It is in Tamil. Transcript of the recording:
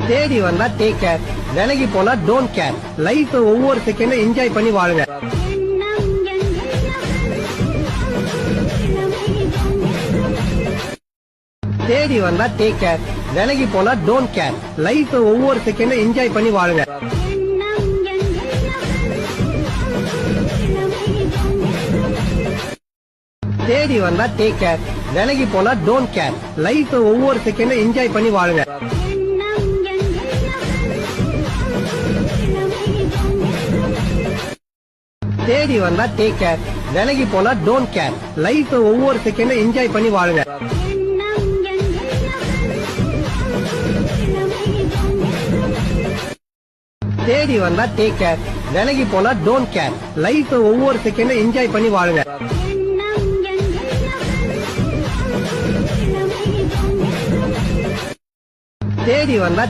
தேடி வந்தா டேக் கேர், விலகி போனா டோன்ட் கேர். லைஃப் ஒவ்வொரு செகண்டும் என்ஜாய் பண்ணி வாழுங்க. தேடி வந்தா டேக் கேர், விலகி போனா டோன்ட் கேர். லைஃப் ஒவ்வொரு செகண்டும் என்ஜாய் பண்ணி வாழுங்க. தேடி வந்தா டேக் கேர், விலகி போனா டோன்ட் கேர். லைஃப் ஒவ்வொரு செகண்டும் என்ஜாய் பண்ணி வாழுங்க. தேடி வந்தா டேக் கேர், விலகி போனா டோன்ட் கேர். லைஃப் ஒவ்வொரு செகண்டும் என்ஜாய் பண்ணி வாழுங்க. தேடி வந்தா டேக் கேர், விலகி போனா டோன்ட் கேர். லைஃப் ஒவ்வொரு செகண்டும் என்ஜாய் பண்ணி வாழுங்க. தேடி வந்தா